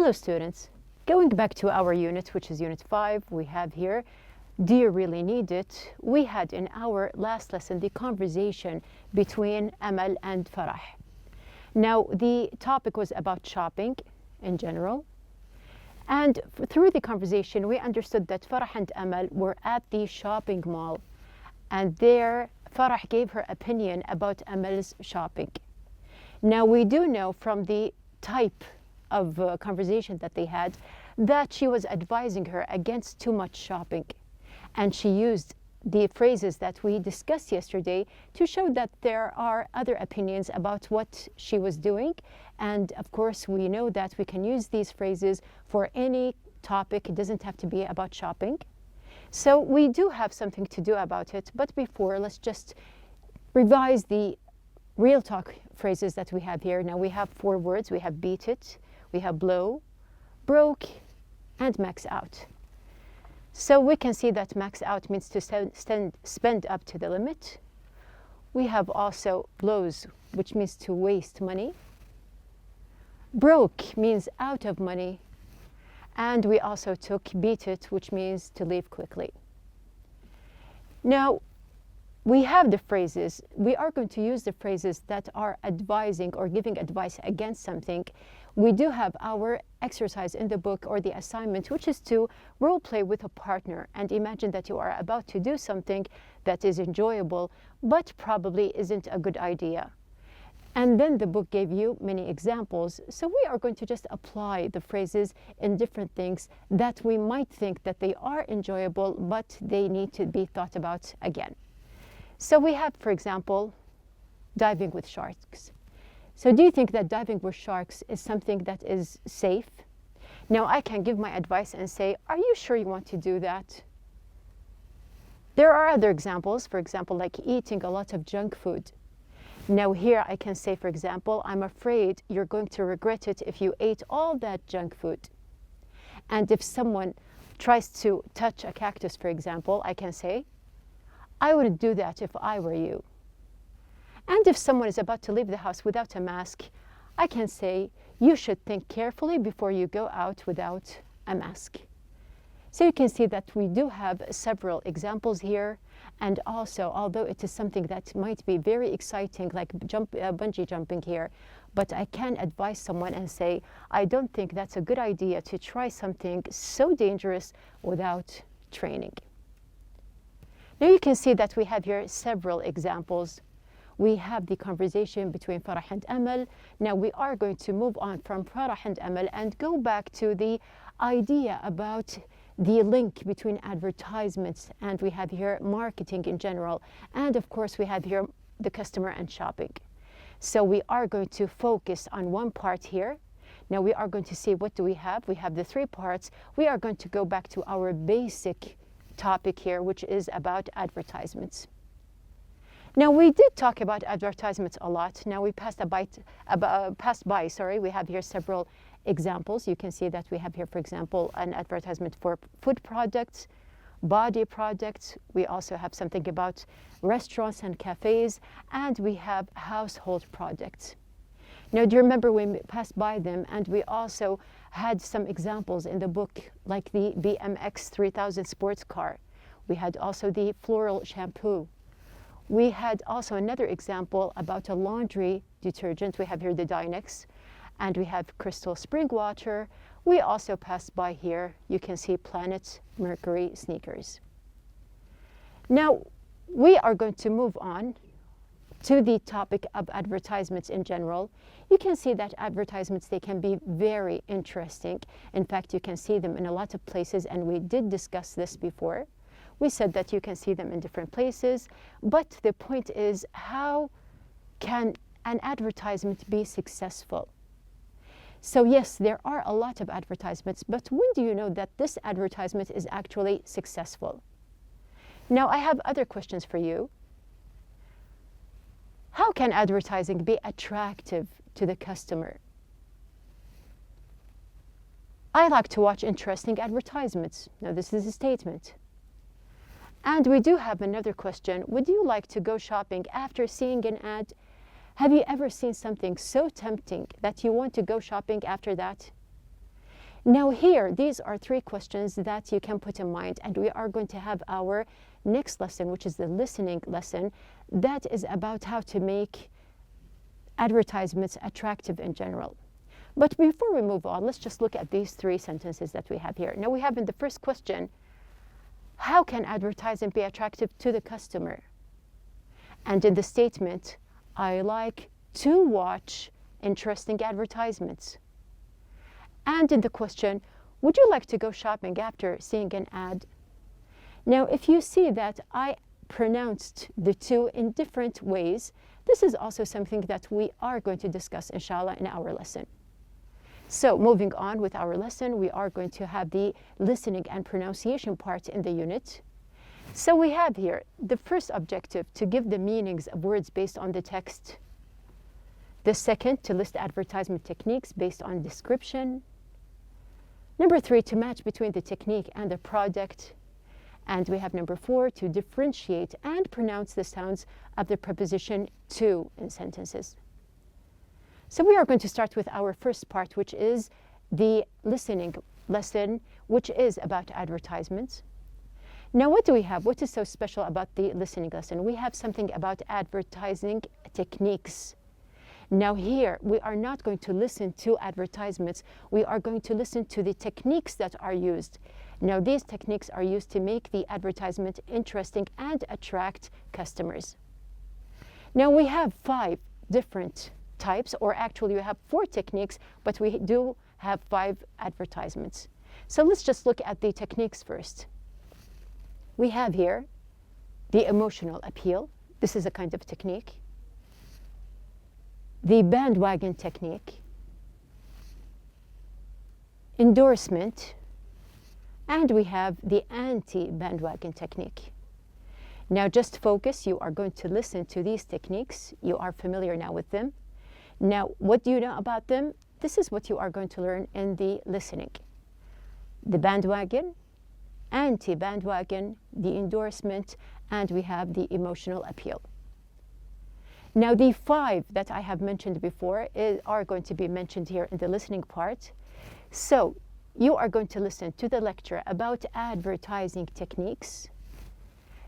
Hello students, going back to our unit, which is unit 5, we have here, do you really need it? We had in our last lesson the conversation between Amal and Farah. Now the topic was about shopping in general, and through the conversation we understood that Farah and Amal were at the shopping mall, and there Farah gave her opinion about Amal's shopping. Now we do know from the type of conversation that they had that she was advising her against too much shopping, and she used the phrases that we discussed yesterday to show that there are other opinions about what she was doing. And of course we know that we can use these phrases for any topic. It doesn't have to be about shopping. So we do have something to do about it, but before, let's just revise the real talk phrases that we have here. Now we have 4 words. We have beat it, we have blow, broke, and max out. So we can see that max out means to spend up to the limit. We have also blows, which means to waste money. Broke means out of money. And we also took beat it, which means to leave quickly. Now, we have the phrases. We are going to use the phrases that are advising or giving advice against something. We do have our exercise in the book, or the assignment, which is to role play with a partner and imagine that you are about to do something that is enjoyable but probably isn't a good idea. And then the book gave you many examples, so we are going to just apply the phrases in different things that we might think that they are enjoyable but they need to be thought about again. So we have, for example, diving with sharks. So do you think that diving with sharks is something that is safe? Now I can give my advice and say, are you sure you want to do that? There are other examples, for example, like eating a lot of junk food. Now here I can say, for example, I'm afraid you're going to regret it if you ate all that junk food. And if someone tries to touch a cactus, for example, I can say, I wouldn't do that if I were you. And if someone is about to leave the house without a mask, I can say, you should think carefully before you go out without a mask. So you can see that we do have several examples here. And also, although it is something that might be very exciting, like bungee jumping here, but I can advise someone and say, I don't think that's a good idea to try something so dangerous without training. Now you can see that we have here several examples. We have the conversation between Farah and Amal. Now we are going to move on from Farah and Amal and go back to the idea about the link between advertisements, and we have here marketing in general, and of course we have here the customer and shopping. So we are going to focus on one part here. Now we are going to see, what do we have? We have the 3 parts. We are going to go back to our basic topic here, which is about advertisements. Now we did talk about advertisements a lot. Now we passed by, we have here several examples. You can see that we have here, for example, an advertisement for food products, body products. We also have something about restaurants and cafes, and we have household products. Now, do you remember when we passed by them, and we also had some examples in the book, like the BMX 3000 sports car. We had also the floral shampoo. We had also another example about a laundry detergent. We have here the Dynex, and we have crystal spring water. We also passed by here, you can see Planet Mercury sneakers. Now, we are going to move on to the topic of advertisements in general. You can see that advertisements, they can be very interesting. In fact, you can see them in a lot of places, and we did discuss this before. We said that you can see them in different places, but the point is, how can an advertisement be successful? So yes, there are a lot of advertisements, but when do you know that this advertisement is actually successful? Now I have other questions for you. How can advertising be attractive to the customer? I like to watch interesting advertisements. Now this is a statement. And we do have another question. Would you like to go shopping after seeing an ad? Have you ever seen something so tempting that you want to go shopping after that? Now here, these are 3 questions that you can put in mind, and we are going to have our next lesson, which is the listening lesson, that is about how to make advertisements attractive in general. But before we move on, let's just look at these 3 sentences that we have here. Now we have in the first question, how can advertising be attractive to the customer? And in the statement, I like to watch interesting advertisements. And in the question, would you like to go shopping after seeing an ad? Now, if you see that I pronounced the 2 in different ways, this is also something that we are going to discuss, inshallah, in our lesson. So moving on with our lesson, we are going to have the listening and pronunciation part in the unit. So we have here the first objective, to give the meanings of words based on the text. The second, to list advertisement techniques based on description. Number 3, to match between the technique and the product. And we have number 4, to differentiate and pronounce the sounds of the preposition to in sentences. So we are going to start with our first part, which is the listening lesson, which is about advertisements. Now, what do we have? What is so special about the listening lesson? We have something about advertising techniques. Now here, we are not going to listen to advertisements. We are going to listen to the techniques that are used. Now, these techniques are used to make the advertisement interesting and attract customers. Now, we have 5 different types, or actually we have 4 techniques, but we do have 5 advertisements. So let's just look at the techniques first. We have here the emotional appeal. This is a kind of technique. The bandwagon technique, endorsement, and we have the anti-bandwagon technique. Now just focus, you are going to listen to these techniques. You are familiar now with them. Now, what do you know about them? This is what you are going to learn in the listening. The bandwagon, anti-bandwagon, the endorsement, and we have the emotional appeal. Now, the 5 that I have mentioned before are going to be mentioned here in the listening part. So, you are going to listen to the lecture about advertising techniques,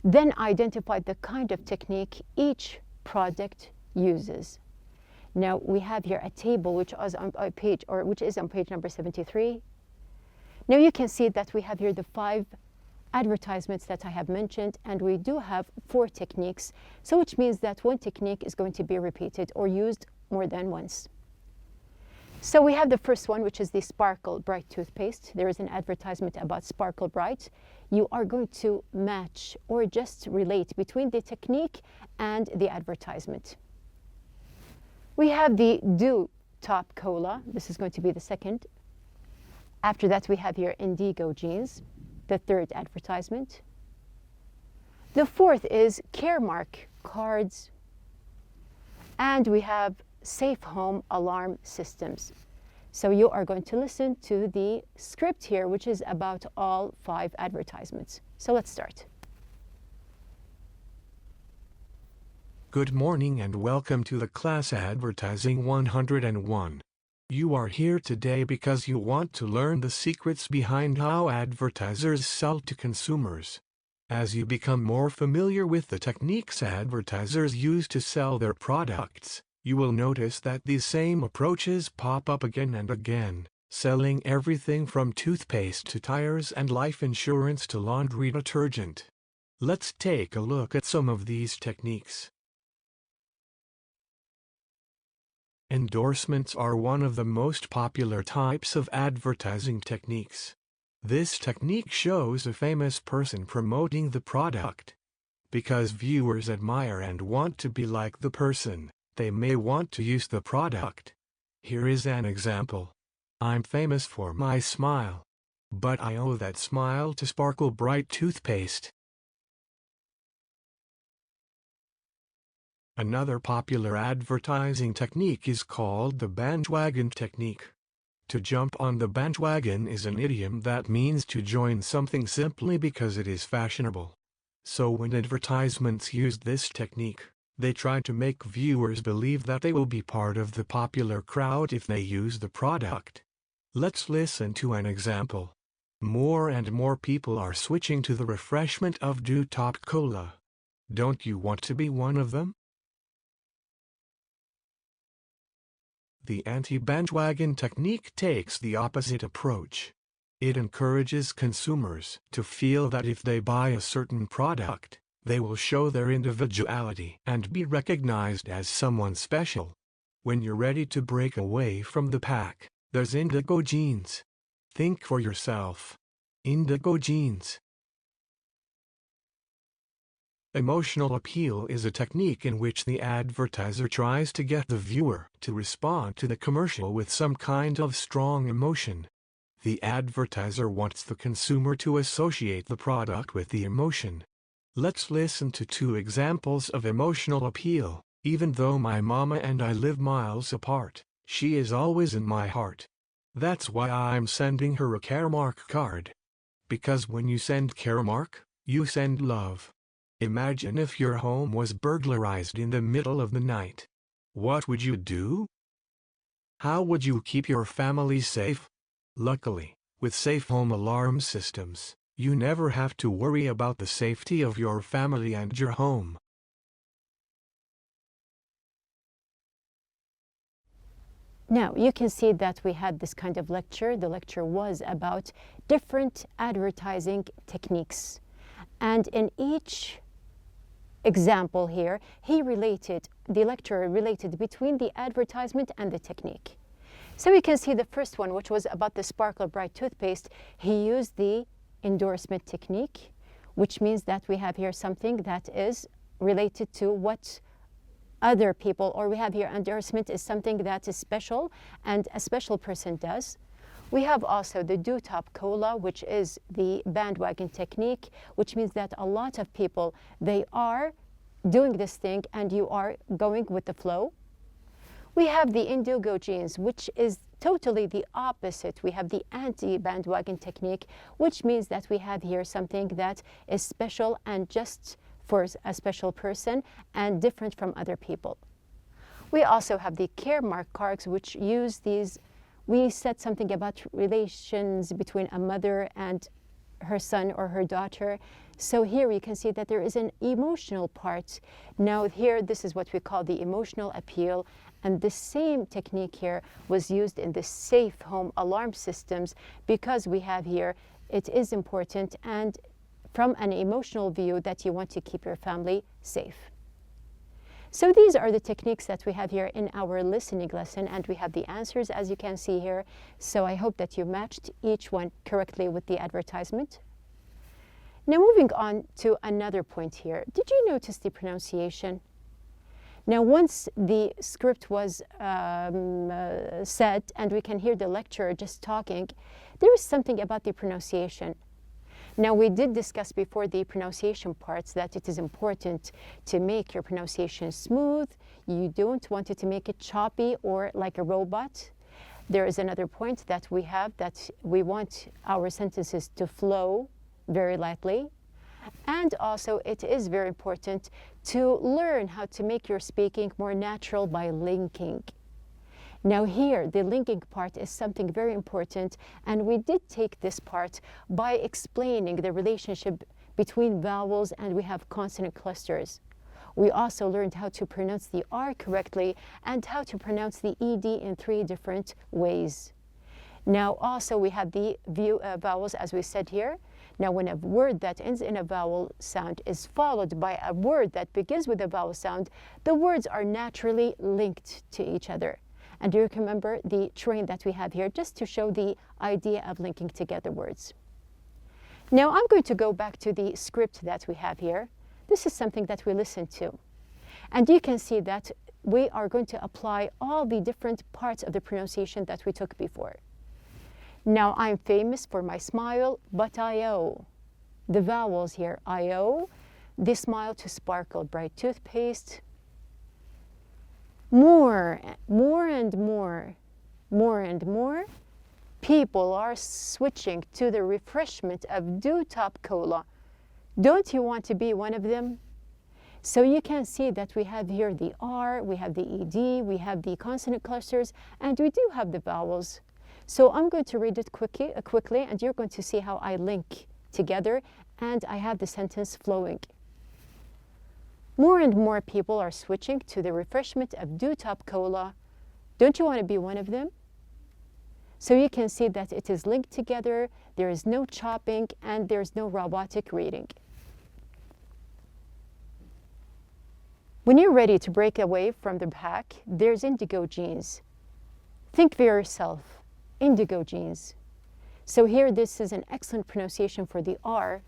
then identify the kind of technique each product uses. Now, we have here a table which is on page number 73. Now, you can see that we have here the 5 advertisements that I have mentioned, and we do have 4 techniques, so which means that 1 technique is going to be repeated or used more than once. So we have the first one, which is the Sparkle Bright toothpaste. There is an advertisement about Sparkle Bright. You are going to match or just relate between the technique and the advertisement. We have the Dew Top Cola. This is going to be the second. After that, we have here Indigo Jeans, the 3rd advertisement. The 4th is Caremark cards. And we have Safe Home Alarm Systems. So you are going to listen to the script here, which is about all 5 advertisements. So let's start. Good morning and welcome to the class Advertising 101. You are here today because you want to learn the secrets behind how advertisers sell to consumers. As you become more familiar with the techniques advertisers use to sell their products, you will notice that these same approaches pop up again and again, selling everything from toothpaste to tires and life insurance to laundry detergent. Let's take a look at some of these techniques. Endorsements are one of the most popular types of advertising techniques. This technique shows a famous person promoting the product. Because viewers admire and want to be like the person, they may want to use the product. Here is an example. I'm famous for my smile. But I owe that smile to Sparkle Bright toothpaste. Another popular advertising technique is called the bandwagon technique. To jump on the bandwagon is an idiom that means to join something simply because it is fashionable. So when advertisements use this technique, they try to make viewers believe that they will be part of the popular crowd if they use the product. Let's listen to an example. More and more people are switching to the refreshment of Dew Top Cola. Don't you want to be one of them? The anti-bandwagon technique takes the opposite approach. It encourages consumers to feel that if they buy a certain product, they will show their individuality and be recognized as someone special. When you're ready to break away from the pack, there's indigo jeans. Think for yourself. Indigo jeans. Emotional appeal is a technique in which the advertiser tries to get the viewer to respond to the commercial with some kind of strong emotion. The advertiser wants the consumer to associate the product with the emotion. Let's listen to two examples of emotional appeal. Even though my mama and I live miles apart, she is always in my heart. That's why I'm sending her a Caremark card. Because when you send Caremark, you send love. Imagine if your home was burglarized in the middle of the night. What would you do? How would you keep your family safe? Luckily, with safe home alarm systems, you never have to worry about the safety of your family and your home. Now, you can see that we had this kind of lecture. The lecture was about different advertising techniques. And in each example here, the lecturer related between the advertisement and the technique. So we can see the first one, which was about the Sparkle Bright toothpaste. He used the endorsement technique, which means that we have here something that is related to what other people, or we have here endorsement is something that is special and a special person does. We have also the Dew Top Cola, which is the bandwagon technique, which means that a lot of people, they are doing this thing and you are going with the flow. We have the indigo jeans, which is totally the opposite. We have the anti-bandwagon technique, which means that we have here something that is special and just for a special person and different from other people. We also have the Caremark cards, which use these. We said something about relations between a mother and her son or her daughter. So here you can see that there is an emotional part. Now here, this is what we call the emotional appeal. And the same technique here was used in the safe home alarm systems, because we have here, it is important and from an emotional view that you want to keep your family safe. So these are the techniques that we have here in our listening lesson, and we have the answers as you can see here. So I hope that you matched each one correctly with the advertisement. Now moving on to another point here. Did you notice the pronunciation? Now once the script was set and we can hear the lecturer just talking, there is something about the pronunciation. Now, we did discuss before the pronunciation parts that it is important to make your pronunciation smooth. You don't want it to make it choppy or like a robot. There is another point that we have, that we want our sentences to flow very lightly. And also, it is very important to learn how to make your speaking more natural by linking. Now here, the linking part is something very important, and we did take this part by explaining the relationship between vowels, and we have consonant clusters. We also learned how to pronounce the R correctly and how to pronounce the ED in 3 different ways. Now also we have the vowels, as we said here. Now when a word that ends in a vowel sound is followed by a word that begins with a vowel sound, the words are naturally linked to each other. And you can remember the train that we have here just to show the idea of linking together words. Now I'm going to go back to the script that we have here. This is something that we listened to. And you can see that we are going to apply all the different parts of the pronunciation that we took before. Now I'm famous for my smile, but I owe. The vowels here, I owe, the smile to Sparkle Bright toothpaste. More and more people are switching to the refreshment of Dew Top Cola. Don't you want to be one of them? So you can see that we have here the R, we have the ED, we have the consonant clusters, and we do have the vowels. So I'm going to read it quickly, and you're going to see how I link together, and I have the sentence flowing. More and more people are switching to the refreshment of Top Cola. Don't you want to be one of them? So you can see that it is linked together, there is no chopping, and there's no robotic reading. When you're ready to break away from the pack, there's indigo jeans. Think for yourself, indigo jeans. So here, this is an excellent pronunciation for the R.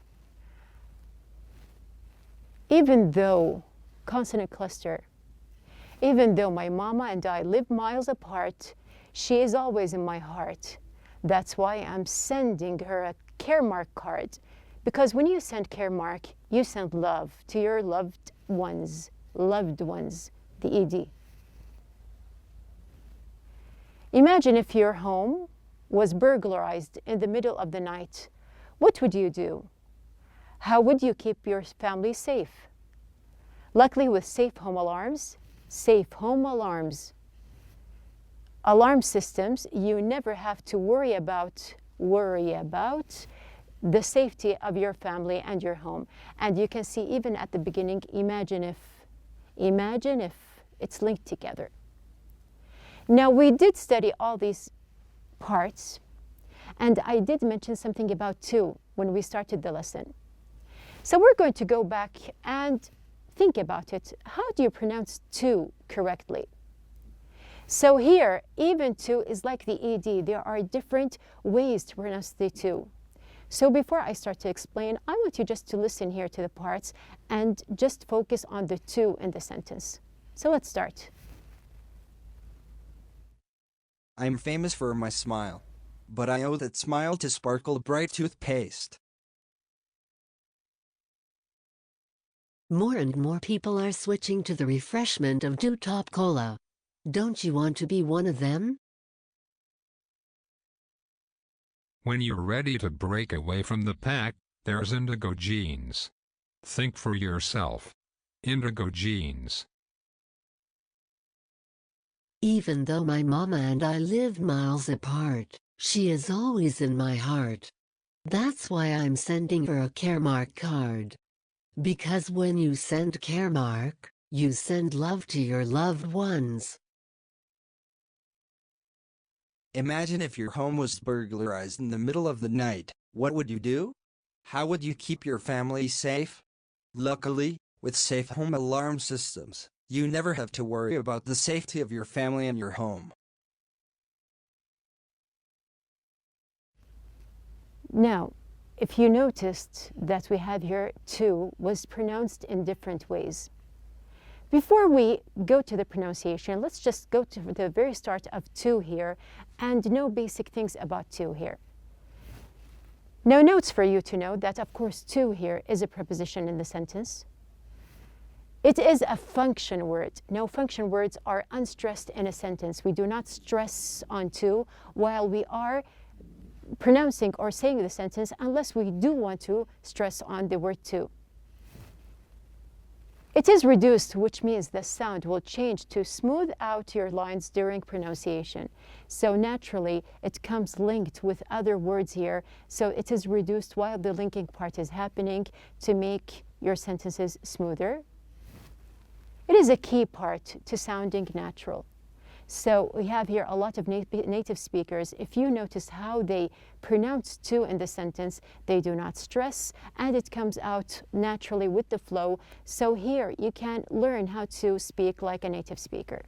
Even though, consonant cluster, even though my mama and I live miles apart, she is always in my heart. That's why I'm sending her a care mark card. Because when you send care mark, you send love to your loved ones, the ED. Imagine if your home was burglarized in the middle of the night. What would you do? How would you keep your family safe? Luckily, with safe home alarms, alarm systems, you never have to worry about the safety of your family and your home. And you can see even at the beginning, imagine if it's linked together. Now, we did study all these parts, and I did mention something about to when we started the lesson. So we're going to go back and think about it. How do you pronounce to correctly? So here, even to is like the ED. There are different ways to pronounce the to. So before I start to explain, I want you just to listen here to the parts and just focus on the to in the sentence. So let's start. I'm famous for my smile, but I owe that smile to Sparkle Bright toothpaste. More and more people are switching to the refreshment of Top Cola. Don't you want to be one of them? When you're ready to break away from the pack, there's indigo jeans. Think for yourself. Indigo jeans. Even though my mama and I live miles apart, she is always in my heart. That's why I'm sending her a care mark card. Because when you send care mark, you send love to your loved ones. Imagine if your home was burglarized in the middle of the night. What would you do? How would you keep your family safe? Luckily, with safe home alarm systems, you never have to worry about the safety of your family and your home. Now, if you noticed that we have here to was pronounced in different ways. Before we go to the pronunciation, let's just go to the very start of to here and know basic things about to here. Now, notes for you to know that, of course, to here is a preposition in the sentence. It is a function word. Now, function words are unstressed in a sentence. We do not stress on to while we are pronouncing or saying the sentence unless we do want to stress on the word to. It is reduced, which means the sound will change to smooth out your lines during pronunciation. So naturally, it comes linked with other words here. So it is reduced while the linking part is happening to make your sentences smoother. It is a key part to sounding natural. So we have here a lot of native speakers. If you notice how they pronounce to in the sentence, they do not stress, and it comes out naturally with the flow. So here you can learn how to speak like a native speaker.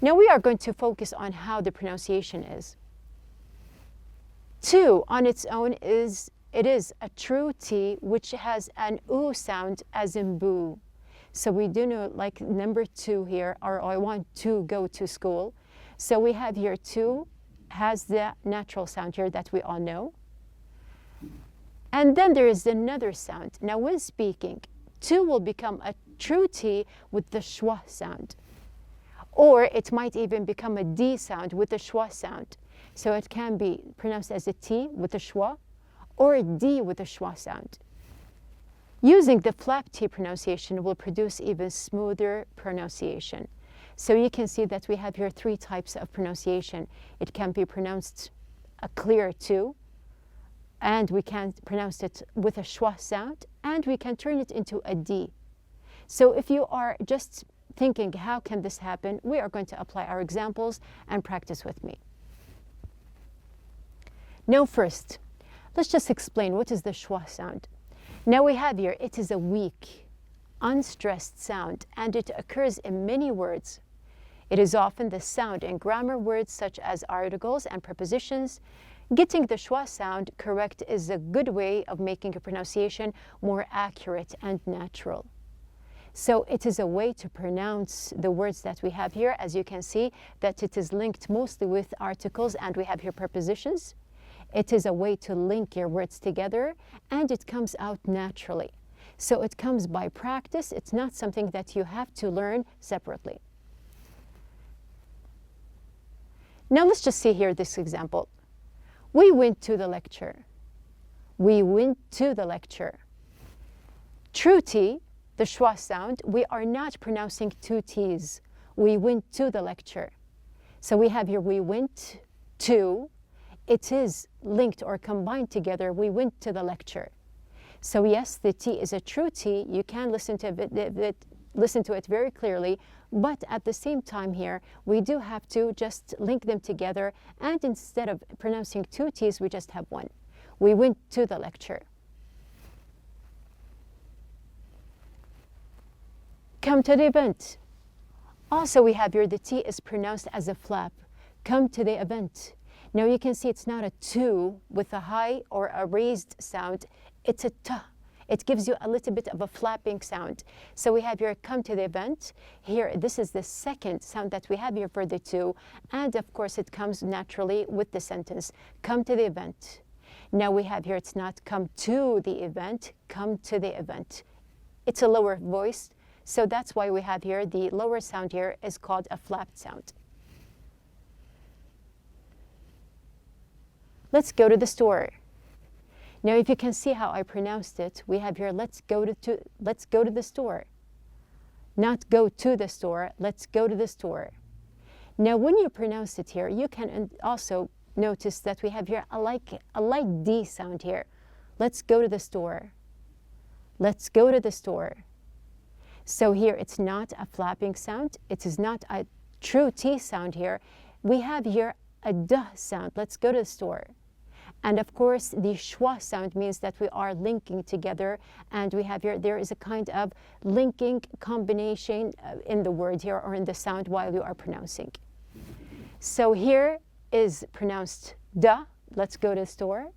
Now we are going to focus on how the pronunciation is. To on its own is a true T which has an oo sound as in boo. So we do know like number 2 here, or I want to go to school. So we have here to has the natural sound here that we all know. And then there is another sound. Now when speaking, to will become a true T with the schwa sound. Or it might even become a D sound with the schwa sound. So it can be pronounced as a T with a schwa or a D with a schwa sound. Using the flap T pronunciation will produce even smoother pronunciation. So you can see that we have here three types of pronunciation. It can be pronounced a clear two, and we can pronounce it with a schwa sound, and we can turn it into a D. So if you are just thinking, how can this happen? We are going to apply our examples and practice with me. Now first, let's just explain what is the schwa sound. Now we have here, it is a weak, unstressed sound, and it occurs in many words. It is often the sound in grammar words such as articles and prepositions. Getting the schwa sound correct is a good way of making a pronunciation more accurate and natural. So it is a way to pronounce the words that we have here. As you can see, that it is linked mostly with articles, and we have here prepositions. It is a way to link your words together, and it comes out naturally. So it comes by practice. It's not something that you have to learn separately. Now let's just see here this example. We went to the lecture. We went to the lecture. True T, the schwa sound, we are not pronouncing two T's. We went to the lecture. So we have here, we went to. It is linked or combined together. We went to the lecture. So yes, the T is a true T. You can listen to it very clearly, but at the same time here, we do have to just link them together, and instead of pronouncing two T's, we just have one. We went to the lecture. Come to the event. Also, we have here the T is pronounced as a flap. Come to the event. Now you can see it's not a to with a high or a raised sound. It's a t. It gives you a little bit of a flapping sound. So we have here, come to the event. Here, this is the second sound that we have here for the to. And of course, it comes naturally with the sentence, come to the event. Now we have here, it's not come to the event, come to the event. It's a lower voice. So that's why we have here, the lower sound here is called a flapped sound. Let's go to the store. Now, if you can see how I pronounced it, we have here, let's go to the store. Not go to the store, let's go to the store. Now, when you pronounce it here, you can also notice that we have here a light D sound here. Let's go to the store. Let's go to the store. So here, it's not a flapping sound. It is not a true T sound here. We have here a D sound. Let's go to the store. And of course, the schwa sound means that we are linking together, and we have here, there is a kind of linking combination in the word here or in the sound while you are pronouncing. So here is pronounced da. Let's go to the store.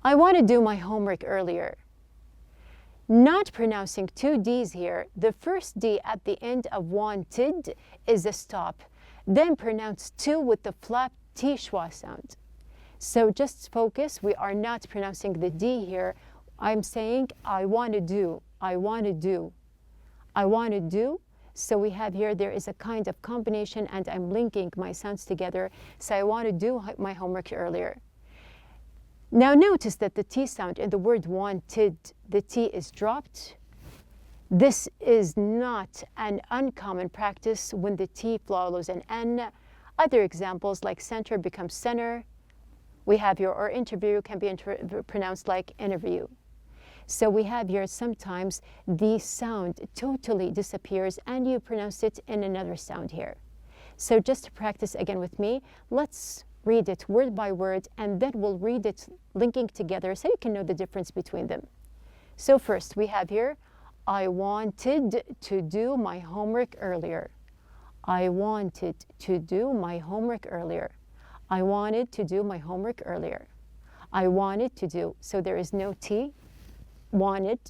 I want to do my homework earlier. Not pronouncing two D's here. The first D at the end of wanted is a stop. Then pronounce to with the flap T schwa sound. So just focus. We are not pronouncing the D here. I'm saying I want to do, I want to do, I want to do. So we have here, there is a kind of combination, and I'm linking my sounds together. So I want to do my homework earlier. Now notice that the T sound in the word wanted, the T is dropped. This is not an uncommon practice when the T follows an N. Other examples like center becomes center. We have here, or interview can be pronounced like interview. So we have here sometimes the sound totally disappears and you pronounce it in another sound here. So just to practice again with me, let's read it word by word, and then we'll read it linking together so you can know the difference between them. So first we have here, I wanted to do my homework earlier. I wanted to do my homework earlier. I wanted to do my homework earlier. I wanted to do, so there is no T, wanted,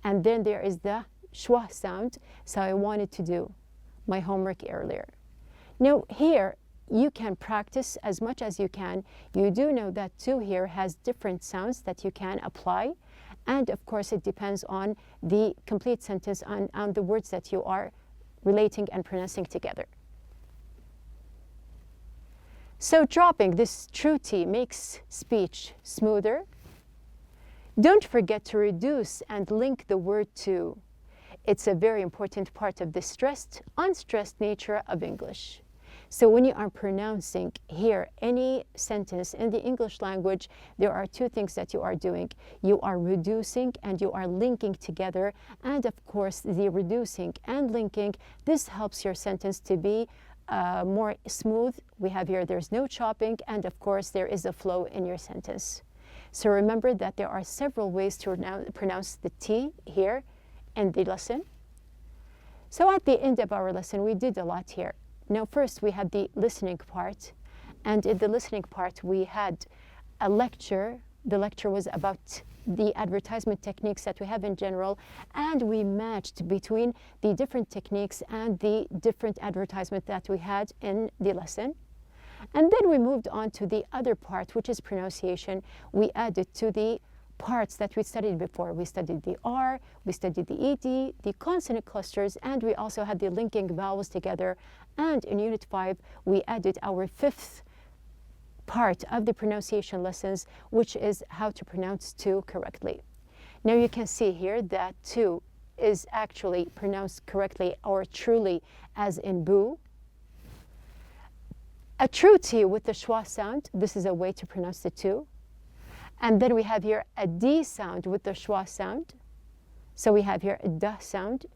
and then there is the schwa sound, so I wanted to do my homework earlier. Now here, you can practice as much as you can. You do know that to here has different sounds that you can apply. And of course, it depends on the complete sentence, on the words that you are relating and pronouncing together. So dropping this true T makes speech smoother. Don't forget to reduce and link the word to. it's a very important part of the stressed, unstressed nature of English. So when you are pronouncing here any sentence in the English language, there are two things that you are doing. You are reducing and you are linking together. And of course, the reducing and linking, this helps your sentence to be more smooth. We have here, there's no chopping, and of course, there is a flow in your sentence. So remember that there are several ways to pronounce the T here in the lesson. So at the end of our lesson, we did a lot here. Now, first, we had the listening part. And in the listening part, we had a lecture. The lecture was about the advertisement techniques that we have in general. And we matched between the different techniques and the different advertisement that we had in the lesson. And then we moved on to the other part, which is pronunciation. We added to the parts that we studied before. We studied the R, we studied the ED, the consonant clusters, and we also had the linking vowels together. And in Unit 5, we added our fifth part of the pronunciation lessons, which is how to pronounce to correctly. Now you can see here that to is actually pronounced correctly or truly as in boo. A true T with the schwa sound, this is a way to pronounce the to. And then we have here a D sound with the schwa sound. So we have here a duh sound.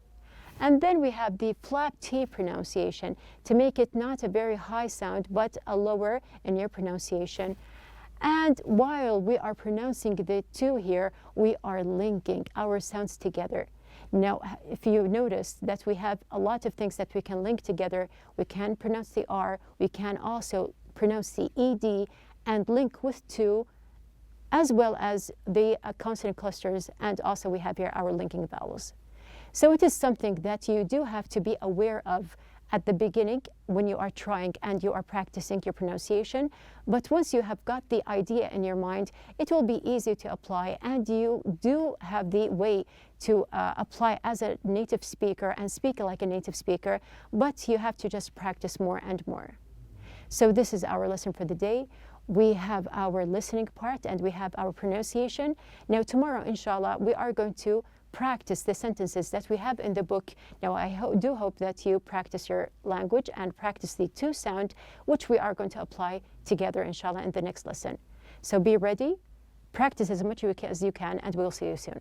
And then we have the flap T pronunciation to make it not a very high sound, but a lower in your pronunciation. And while we are pronouncing the to here, we are linking our sounds together. Now, if you notice that we have a lot of things that we can link together, we can pronounce the R, we can also pronounce the ED and link with to, as well as the consonant clusters, and also we have here our linking vowels. So it is something that you do have to be aware of at the beginning when you are trying and you are practicing your pronunciation. But once you have got the idea in your mind, it will be easy to apply, and you do have the way to apply as a native speaker and speak like a native speaker, but you have to just practice more and more. So this is our lesson for the day. We have our listening part and we have our pronunciation. Now tomorrow, inshallah, we are going to practice the sentences that we have in the book. Now I do hope that you practice your language and practice the to sound, which we are going to apply together, inshallah, in the next lesson. So be ready, practice as much as you can, and we'll see you soon.